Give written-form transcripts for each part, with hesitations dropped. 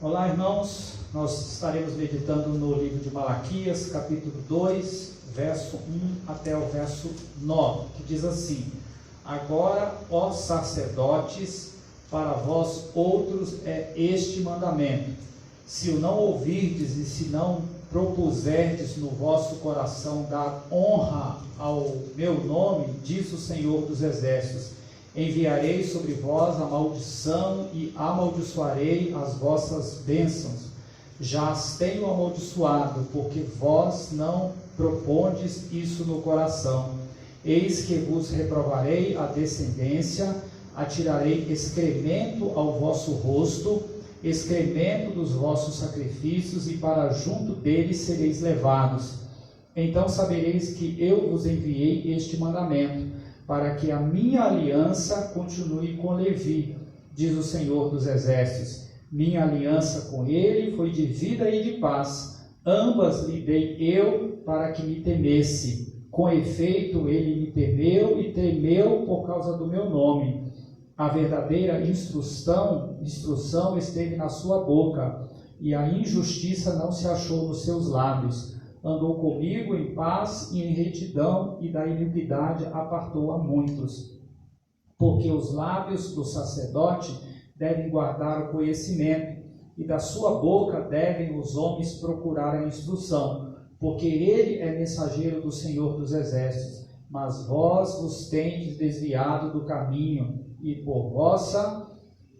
Olá, irmãos, nós estaremos meditando no livro de Malaquias, capítulo 2, verso 1 até o verso 9, que diz assim: Agora, ó sacerdotes, para vós outros é este mandamento: se o não ouvirdes e se não propuserdes no vosso coração dar honra ao meu nome, diz o Senhor dos Exércitos, enviarei sobre vós a maldição e amaldiçoarei as vossas bênçãos. Já as tenho amaldiçoado, porque vós não propondes isso no coração. Eis que vos reprovarei a descendência, atirarei excremento ao vosso rosto, excremento dos vossos sacrifícios, e para junto deles sereis levados. Então sabereis que eu vos enviei este mandamento, para que a minha aliança continue com Levi, diz o Senhor dos Exércitos. Minha aliança com ele foi de vida e de paz, ambas lhe dei eu para que me temesse. Com efeito, ele me temeu e tremeu por causa do meu nome. A verdadeira instrução esteve na sua boca, e a injustiça não se achou nos seus lábios. Andou comigo em paz e em retidão, e da iniquidade apartou a muitos. Porque os lábios do sacerdote devem guardar o conhecimento, e da sua boca devem os homens procurar a instrução, porque ele é mensageiro do Senhor dos Exércitos. Mas vós vos tendes desviado do caminho, e por vossa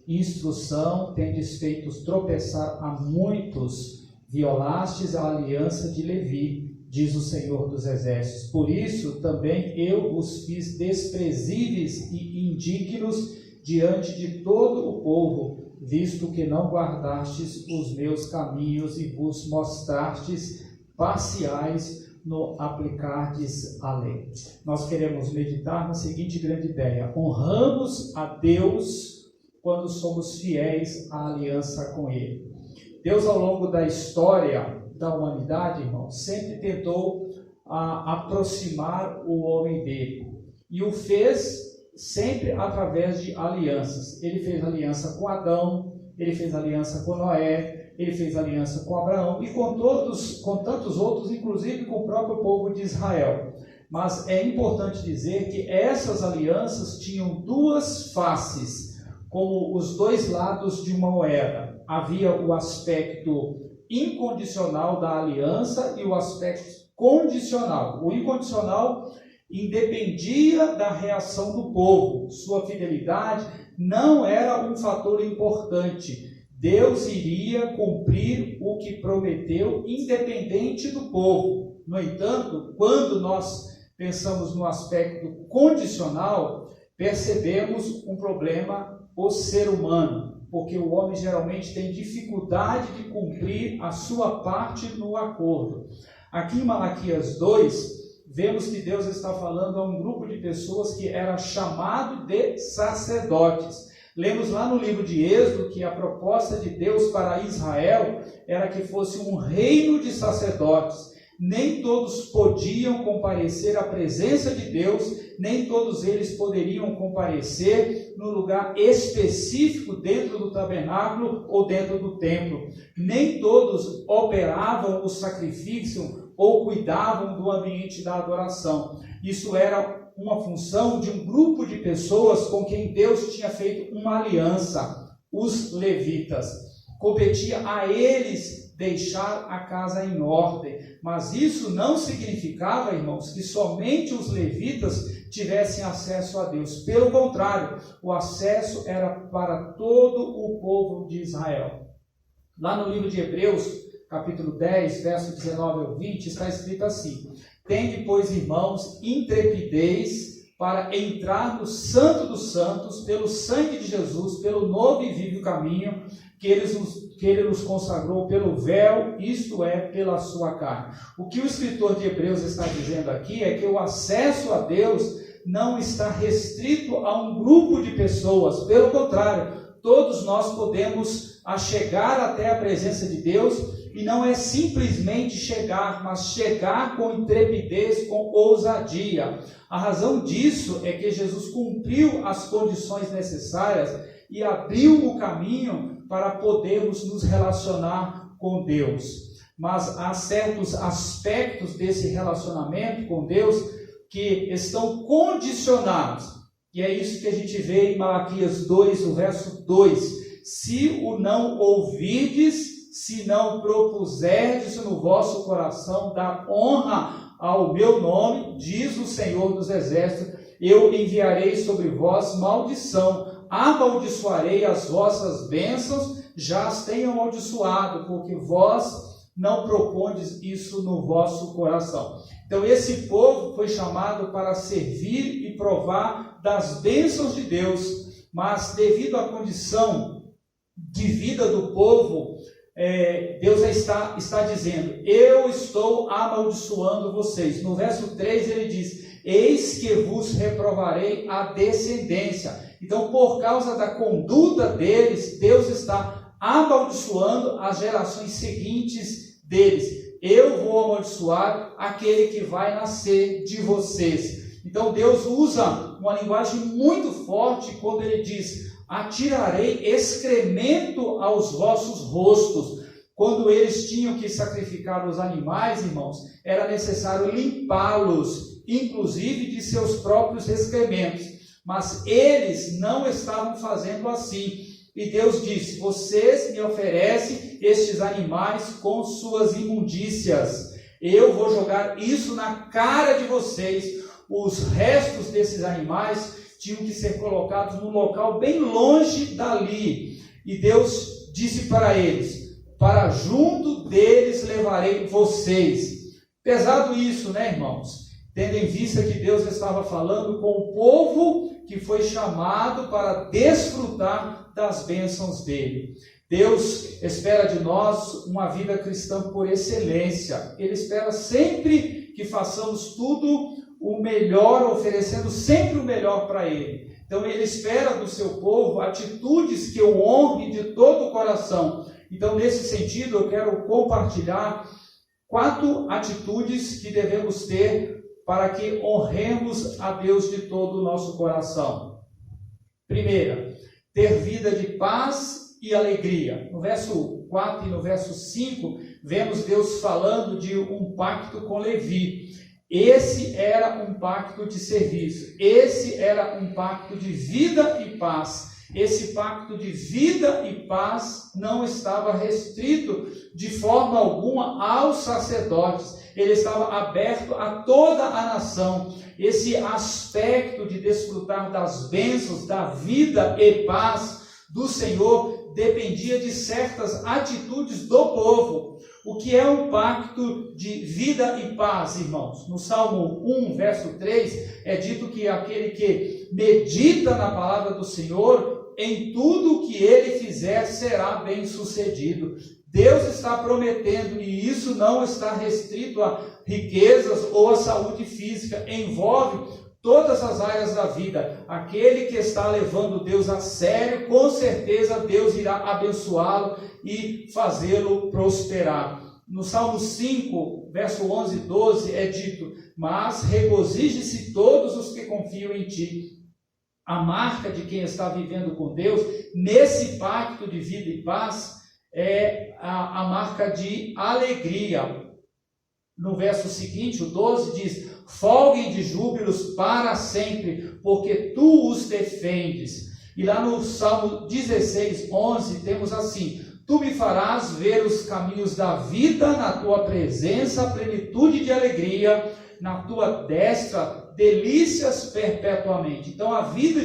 instrução tendes feito tropeçar a muitos. Violastes a aliança de Levi, diz o Senhor dos Exércitos. Por isso também eu vos fiz desprezíveis e indignos diante de todo o povo, visto que não guardastes os meus caminhos e vos mostrastes parciais no aplicardes a lei. Nós queremos meditar na seguinte grande ideia: honramos a Deus quando somos fiéis à aliança com Ele. Deus, ao longo da história da humanidade, irmão, sempre tentou aproximar o homem dele, e o fez sempre através de alianças. Ele fez aliança com Adão, ele fez aliança com Noé, ele fez aliança com Abraão e com tantos outros, inclusive com o próprio povo de Israel. Mas é importante dizer que essas alianças tinham duas faces, como os dois lados de uma moeda. Havia o aspecto incondicional da aliança e o aspecto condicional. O incondicional independia da reação do povo. Sua fidelidade não era um fator importante. Deus iria cumprir o que prometeu, independente do povo. No entanto, quando nós pensamos no aspecto condicional, percebemos um problema: o ser humano. Porque o homem geralmente tem dificuldade de cumprir a sua parte no acordo. Aqui em Malaquias 2, vemos que Deus está falando a um grupo de pessoas que era chamado de sacerdotes. Lemos lá no livro de Êxodo que a proposta de Deus para Israel era que fosse um reino de sacerdotes. Nem todos podiam comparecer à presença de Deus, nem todos eles poderiam comparecer no lugar específico dentro do tabernáculo ou dentro do templo. Nem todos operavam o sacrifício ou cuidavam do ambiente da adoração. Isso era uma função de um grupo de pessoas com quem Deus tinha feito uma aliança, os levitas. Competia a eles deixar a casa em ordem, mas isso não significava, irmãos, que somente os levitas tivessem acesso a Deus. Pelo contrário, o acesso era para todo o povo de Israel. Lá no livro de Hebreus, capítulo 10, verso 19 ao 20, está escrito assim: Tende, pois, irmãos, intrepidez para entrar no Santo dos Santos, pelo sangue de Jesus, pelo novo e vivo caminho que ele nos consagrou pelo véu, isto é, pela sua carne. O que o escritor de Hebreus está dizendo aqui é que o acesso a Deus não está restrito a um grupo de pessoas. Pelo contrário, todos nós podemos chegar até a presença de Deus, e não é simplesmente chegar, mas chegar com intrepidez, com ousadia. A razão disso é que Jesus cumpriu as condições necessárias e abriu o caminho para podermos nos relacionar com Deus. Mas há certos aspectos desse relacionamento com Deus que estão condicionados. E é isso que a gente vê em Malaquias 2, o verso 2. Se o não ouvirdes, se não propuserdes no vosso coração dar honra ao meu nome, diz o Senhor dos Exércitos, eu enviarei sobre vós maldição, amaldiçoarei as vossas bênçãos, já as tenho amaldiçoado, porque vós não propondes isso no vosso coração. Então esse povo foi chamado para servir e provar das bênçãos de Deus, mas devido à condição de vida do povo, Deus está dizendo, eu estou amaldiçoando vocês. No verso 3 ele diz, eis que vos reprovarei a descendência. Então, por causa da conduta deles, Deus está amaldiçoando as gerações seguintes deles. Eu vou amaldiçoar aquele que vai nascer de vocês. Então, Deus usa uma linguagem muito forte quando ele diz, atirarei excremento aos vossos rostos. Quando eles tinham que sacrificar os animais, irmãos, era necessário limpá-los, inclusive de seus próprios excrementos. Mas eles não estavam fazendo assim. E Deus disse, vocês me oferecem estes animais com suas imundícias. Eu vou jogar isso na cara de vocês. Os restos desses animais tinham que ser colocados num local bem longe dali. E Deus disse para eles, para junto deles levarei vocês. Pesado isso, né, irmãos? Tendo em vista que Deus estava falando com o povo que foi chamado para desfrutar das bênçãos dele. Deus espera de nós uma vida cristã por excelência. Ele espera sempre que façamos tudo o melhor, oferecendo sempre o melhor para Ele. Então Ele espera do seu povo atitudes que o honrem de todo o coração. Então, nesse sentido, eu quero compartilhar 4 atitudes que devemos ter para que honremos a Deus de todo o nosso coração. Primeira, ter vida de paz e alegria. No verso 4 e no verso 5, vemos Deus falando de um pacto com Levi. Esse era um pacto de serviço, esse era um pacto de vida e paz. Esse pacto de vida e paz não estava restrito de forma alguma aos sacerdotes, ele estava aberto a toda a nação. Esse aspecto de desfrutar das bênçãos, da vida e paz do Senhor, dependia de certas atitudes do povo. O que é um pacto de vida e paz, irmãos? No Salmo 1, verso 3, é dito que aquele que medita na palavra do Senhor, em tudo o que ele fizer será bem sucedido. Deus está prometendo, e isso não está restrito a riquezas ou a saúde física, envolve todas as áreas da vida. Aquele que está levando Deus a sério, com certeza Deus irá abençoá-lo e fazê-lo prosperar. No Salmo 5, verso 11 e 12 é dito, mas regozije-se todos os que confiam em ti. A marca de quem está vivendo com Deus, nesse pacto de vida e paz, é a marca de alegria. No verso seguinte, o 12 diz, folguem de júbilos para sempre, porque tu os defendes. E lá no Salmo 16, 11, temos assim, tu me farás ver os caminhos da vida, na tua presença, plenitude de alegria, na tua destra, delícias perpetuamente. Então a vida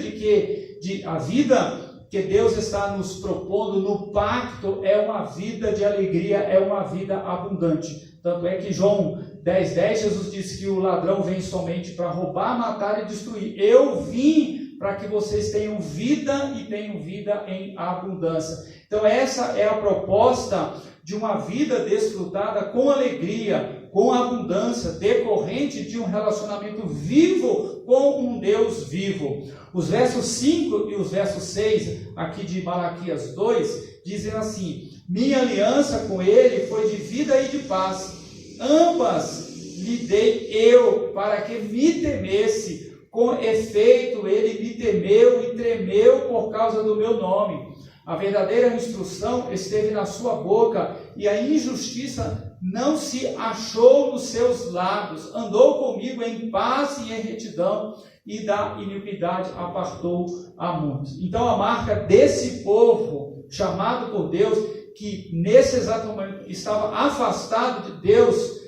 que Deus está nos propondo no pacto é uma vida de alegria, é uma vida abundante. Tanto é que João 10:10, Jesus disse que o ladrão vem somente para roubar, matar e destruir. Eu vim para que vocês tenham vida e tenham vida em abundância. Então essa é a proposta de uma vida desfrutada com alegria, com abundância, decorrente de um relacionamento vivo com um Deus vivo. Os versos 5 e os versos 6, aqui de Malaquias 2, dizem assim, minha aliança com ele foi de vida e de paz, ambas lhe dei eu, para que me temesse, com efeito ele me temeu e tremeu por causa do meu nome. A verdadeira instrução esteve na sua boca, e a injustiça não se achou nos seus lábios. Andou comigo em paz e em retidão, e da iniquidade apartou a muitos. Então a marca desse povo, chamado por Deus, que nesse exato momento estava afastado de Deus,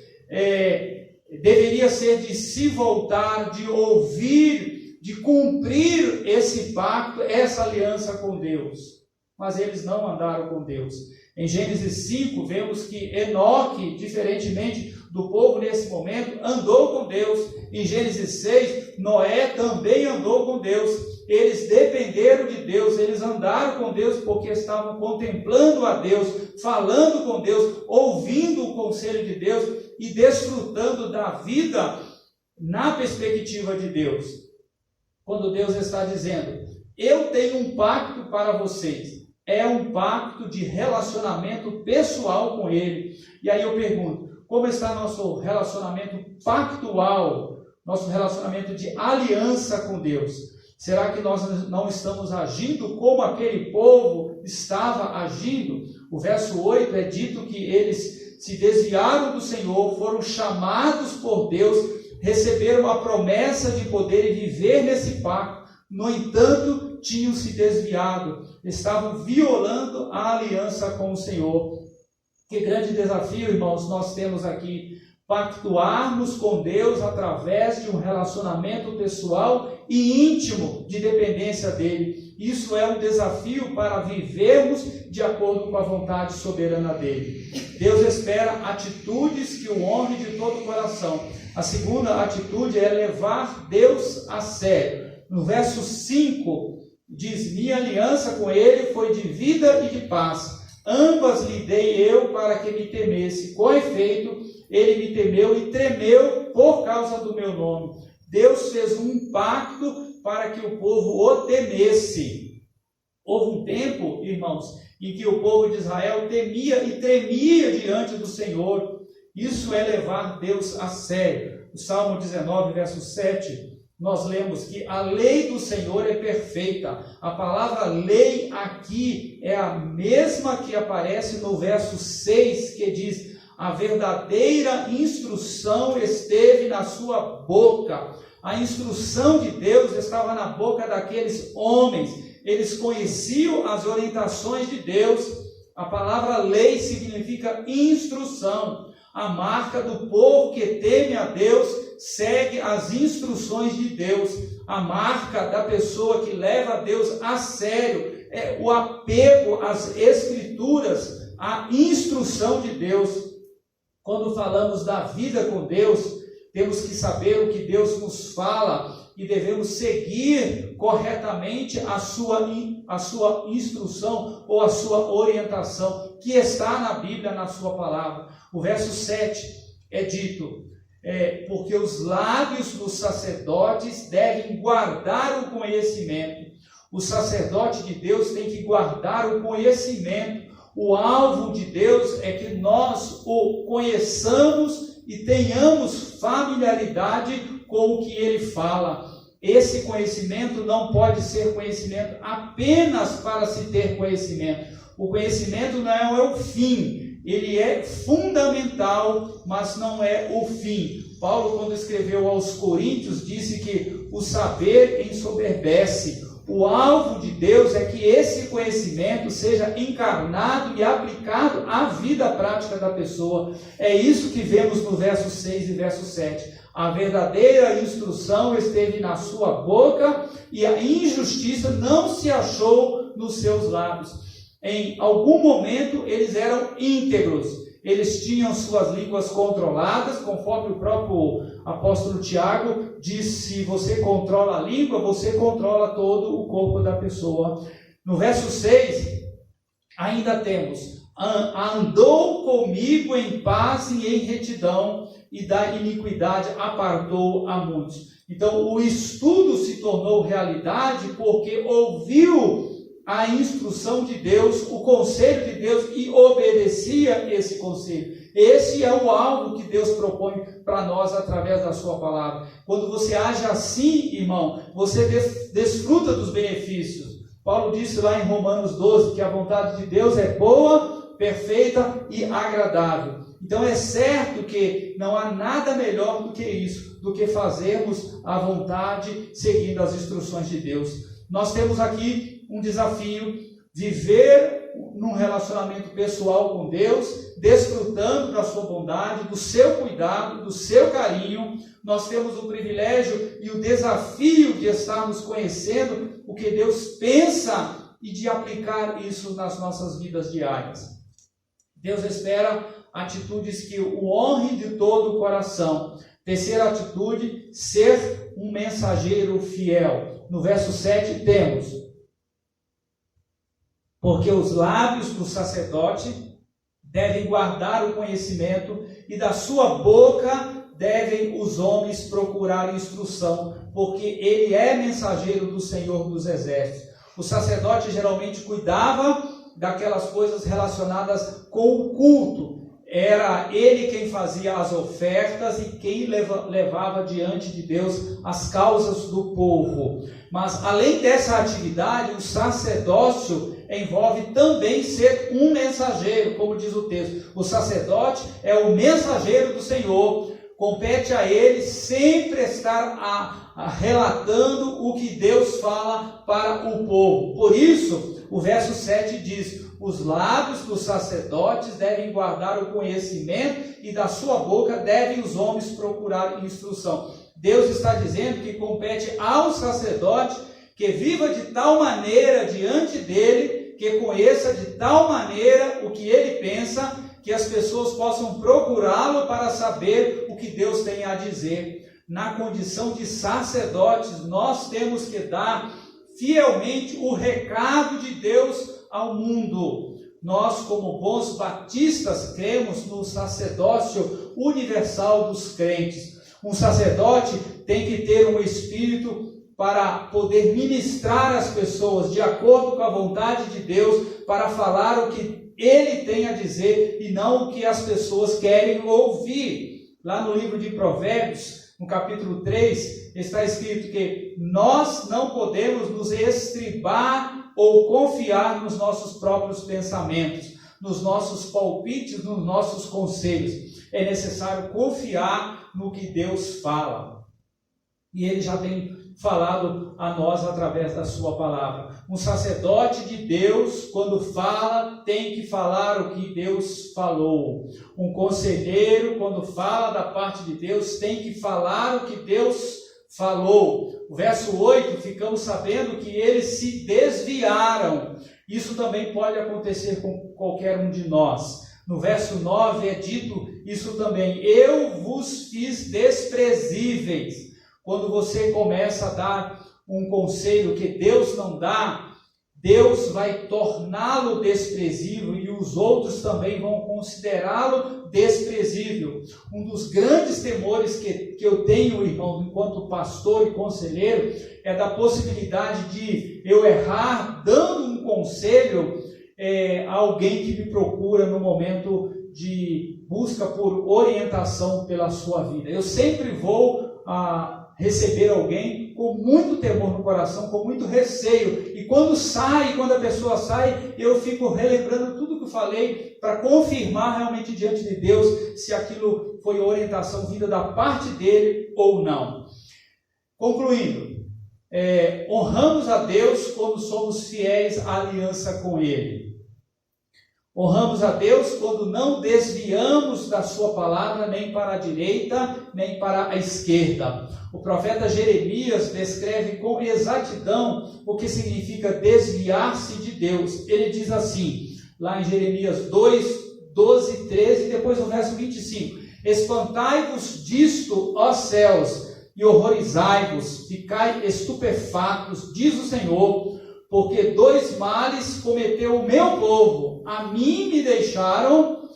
deveria ser de se voltar, de ouvir, de cumprir esse pacto, essa aliança com Deus. Mas eles não andaram com Deus. Em Gênesis 5, vemos que Enoque, diferentemente do povo nesse momento, andou com Deus. Em Gênesis 6, Noé também andou com Deus. Eles dependeram de Deus, eles andaram com Deus porque estavam contemplando a Deus, falando com Deus, ouvindo o conselho de Deus e desfrutando da vida na perspectiva de Deus. Quando Deus está dizendo, eu tenho um pacto para vocês, é um pacto de relacionamento pessoal com Ele. E aí eu pergunto, como está nosso relacionamento pactual, nosso relacionamento de aliança com Deus? Será que nós não estamos agindo como aquele povo estava agindo? O verso 8 é dito que eles se desviaram do Senhor, foram chamados por Deus, receberam a promessa de poderem viver nesse pacto. No entanto, tinham se desviado, estavam violando a aliança com o Senhor. Que grande desafio, irmãos, nós temos aqui. Pactuarmos com Deus através de um relacionamento pessoal e íntimo de dependência dele. Isso é um desafio para vivermos de acordo com a vontade soberana dele. Deus espera atitudes que o honre de todo o coração. A segunda atitude é levar Deus a sério. No verso 5 diz, minha aliança com ele foi de vida e de paz. Ambas lhe dei eu para que me temesse. Com efeito, ele me temeu e tremeu por causa do meu nome. Deus fez um pacto para que o povo o temesse. Houve um tempo, irmãos, em que o povo de Israel temia e tremia diante do Senhor. Isso é levar Deus a sério. O Salmo 19, verso 7, nós lemos que a lei do Senhor é perfeita. A palavra lei aqui é a mesma que aparece no verso 6, que diz, a verdadeira instrução esteve na sua boca. A instrução de Deus estava na boca daqueles homens. Eles conheciam as orientações de Deus. A palavra lei significa instrução. A marca do povo que teme a Deus segue as instruções de Deus. A marca da pessoa que leva a Deus a sério é o apego às Escrituras, à instrução de Deus. Quando falamos da vida com Deus, temos que saber o que Deus nos fala e devemos seguir corretamente a sua instrução ou a sua orientação, que está na Bíblia, na sua palavra. O verso 7 é dito, porque os lábios dos sacerdotes devem guardar o conhecimento. O sacerdote de Deus tem que guardar o conhecimento. O alvo de Deus é que nós o conheçamos e tenhamos familiaridade com o que ele fala. Esse conhecimento não pode ser conhecimento apenas para se ter conhecimento. O conhecimento não é o fim, ele é fundamental, mas não é o fim. Paulo, quando escreveu aos Coríntios, disse que o saber ensoberbece. O alvo de Deus é que esse conhecimento seja encarnado e aplicado à vida prática da pessoa. É isso que vemos no verso 6 e verso 7. A verdadeira instrução esteve na sua boca e a injustiça não se achou nos seus lábios. Em algum momento eles eram íntegros. Eles tinham suas línguas controladas, conforme o próprio apóstolo Tiago disse, se você controla a língua, você controla todo o corpo da pessoa. No verso 6, ainda temos, andou comigo em paz e em retidão, e da iniquidade apartou a muitos. Então o estudo se tornou realidade porque ouviu a instrução de Deus, o conselho de Deus e obedecia esse conselho. Esse é o alvo que Deus propõe para nós através da sua palavra. Quando você age assim, irmão, você desfruta dos benefícios. Paulo disse lá em Romanos 12 que a vontade de Deus é boa, perfeita e agradável. Então é certo que não há nada melhor do que isso, do que fazermos a vontade seguindo as instruções de Deus. Nós temos aqui um desafio: viver num relacionamento pessoal com Deus, desfrutando da sua bondade, do seu cuidado, do seu carinho. Nós temos o privilégio e o desafio de estarmos conhecendo o que Deus pensa e de aplicar isso nas nossas vidas diárias. Deus espera atitudes que o honrem de todo o coração. Terceira atitude, ser um mensageiro fiel. No verso 7 temos: porque os lábios do sacerdote devem guardar o conhecimento, e da sua boca devem os homens procurar instrução, porque ele é mensageiro do Senhor dos Exércitos. O sacerdote geralmente cuidava daquelas coisas relacionadas com o culto. Era ele quem fazia as ofertas e quem levava diante de Deus as causas do povo. Mas além dessa atividade, o sacerdócio envolve também ser um mensageiro, como diz o texto. O sacerdote é o mensageiro do Senhor. Compete a ele sempre estar relatando o que Deus fala para o povo. Por isso, o verso 7 diz: os lábios dos sacerdotes devem guardar o conhecimento, e da sua boca devem os homens procurar instrução. Deus está dizendo que compete ao sacerdote que viva de tal maneira diante dele, que conheça de tal maneira o que ele pensa, que as pessoas possam procurá-lo para saber o que Deus tem a dizer. Na condição de sacerdotes, nós temos que dar fielmente o recado de Deus ao mundo. Nós, como bons batistas, cremos no sacerdócio universal dos crentes. Um sacerdote tem que ter um espírito para poder ministrar as pessoas de acordo com a vontade de Deus, para falar o que ele tem a dizer e não o que as pessoas querem ouvir. Lá no livro de Provérbios, no capítulo 3, está escrito que nós não podemos nos estribar ou confiar nos nossos próprios pensamentos, nos nossos palpites, nos nossos conselhos. É necessário confiar no que Deus fala. E ele já tem falado a nós através da sua palavra. Um sacerdote de Deus, quando fala, tem que falar o que Deus falou. Um conselheiro, quando fala da parte de Deus, tem que falar o que Deus falou. O verso 8, ficamos sabendo que eles se desviaram. Isso também pode acontecer com qualquer um de nós. No verso 9 é dito isso também: eu vos fiz desprezíveis. Quando você começa a dar um conselho que Deus não dá, Deus vai torná-lo desprezível e os outros também vão considerá-lo desprezível. Um dos grandes temores que eu tenho, irmão, enquanto pastor e conselheiro, é da possibilidade de eu errar dando um conselho a alguém que me procura no momento de busca por orientação pela sua vida. Eu sempre vou receber alguém com muito temor no coração, com muito receio, e quando a pessoa sai, eu fico relembrando tudo que eu falei para confirmar realmente diante de Deus se aquilo foi orientação vinda da parte dele ou não. Concluindo, honramos a Deus quando somos fiéis à aliança com Ele. Honramos a Deus quando não desviamos da sua palavra nem para a direita, nem para a esquerda. O profeta Jeremias descreve com exatidão o que significa desviar-se de Deus. Ele diz assim, lá em Jeremias 2, 12 e 13, e depois no verso 25. Espantai-vos disto, ó céus, e horrorizai-vos, ficai estupefatos, diz o Senhor, porque dois males cometeu o meu povo. A mim me deixaram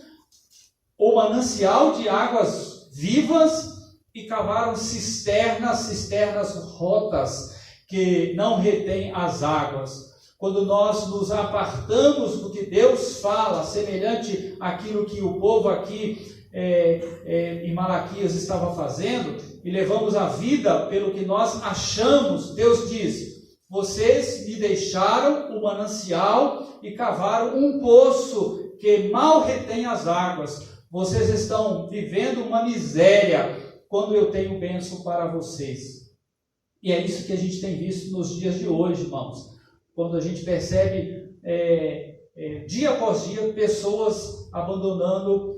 o manancial de águas vivas e cavaram cisternas rotas que não retêm as águas. Quando nós nos apartamos do que Deus fala, semelhante àquilo que o povo aqui em Malaquias estava fazendo, e levamos a vida pelo que nós achamos, Deus diz: Vocês me deixaram o manancial e cavaram um poço que mal retém as águas. Vocês estão vivendo uma miséria quando eu tenho bênção para vocês. E é isso que a gente tem visto nos dias de hoje, irmãos. Quando a gente percebe dia após dia pessoas abandonando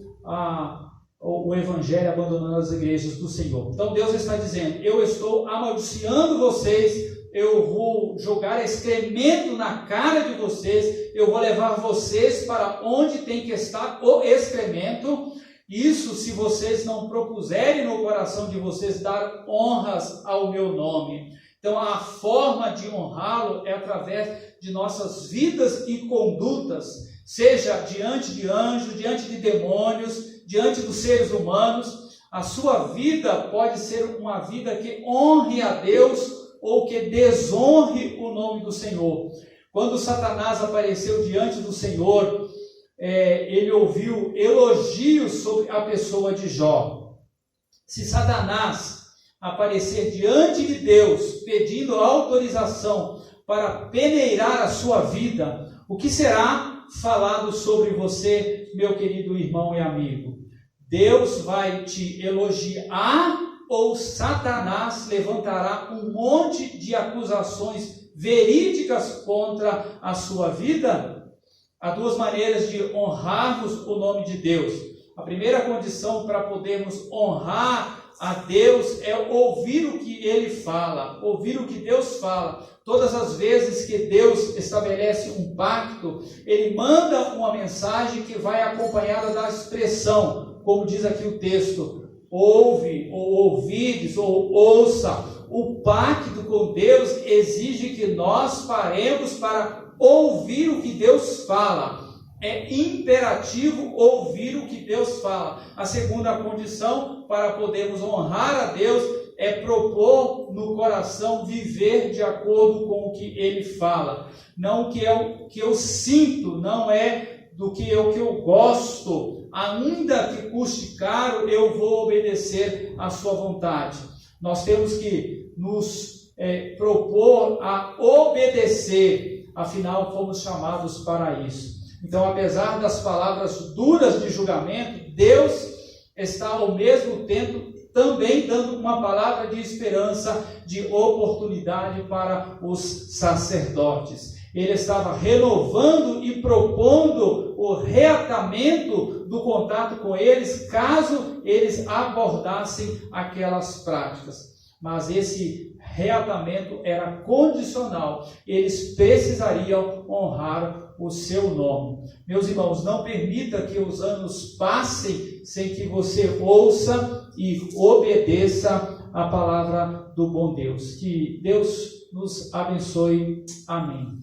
o Evangelho, abandonando as igrejas do Senhor. Então Deus está dizendo: eu estou amaldiçoando vocês, eu vou jogar excremento na cara de vocês, eu vou levar vocês para onde tem que estar o excremento. Isso se vocês não propuserem no coração de vocês dar honras ao meu nome. Então a forma de honrá-lo é através de nossas vidas e condutas, seja diante de anjos, diante de demônios, diante dos seres humanos. A sua vida pode ser uma vida que honre a Deus ou que desonre o nome do Senhor. Quando Satanás apareceu diante do Senhor, ele ouviu elogios sobre a pessoa de Jó. Se Satanás aparecer diante de Deus pedindo autorização para peneirar a sua vida, o que será falado sobre você, meu querido irmão e amigo? Deus vai te elogiar ou Satanás levantará um monte de acusações verídicas contra a sua vida? Há duas maneiras de honrarmos o nome de Deus. A primeira condição para podermos honrar a Deus é ouvir o que Ele fala, ouvir o que Deus fala. Todas as vezes que Deus estabelece um pacto, Ele manda uma mensagem que vai acompanhada da expressão, como diz aqui o texto: ouve, ou ouvides, ou ouça. O pacto com Deus exige que nós paremos para ouvir o que Deus fala. É imperativo ouvir o que Deus fala. A segunda condição para podermos honrar a Deus é propor no coração viver de acordo com o que Ele fala. Não o que eu sinto, não é do que eu gosto. Ainda que custe caro, eu vou obedecer à sua vontade. Nós temos que nos propor a obedecer. Afinal, fomos chamados para isso. Então, apesar das palavras duras de julgamento, Deus está ao mesmo tempo também dando uma palavra de esperança, de oportunidade para os sacerdotes. Ele estava renovando e propondo o reatamento do contato com eles, caso eles abordassem aquelas práticas. Mas esse reatamento era condicional. Eles precisariam honrar o seu nome. Meus irmãos, não permita que os anos passem sem que você ouça e obedeça a palavra do bom Deus. Que Deus nos abençoe. Amém.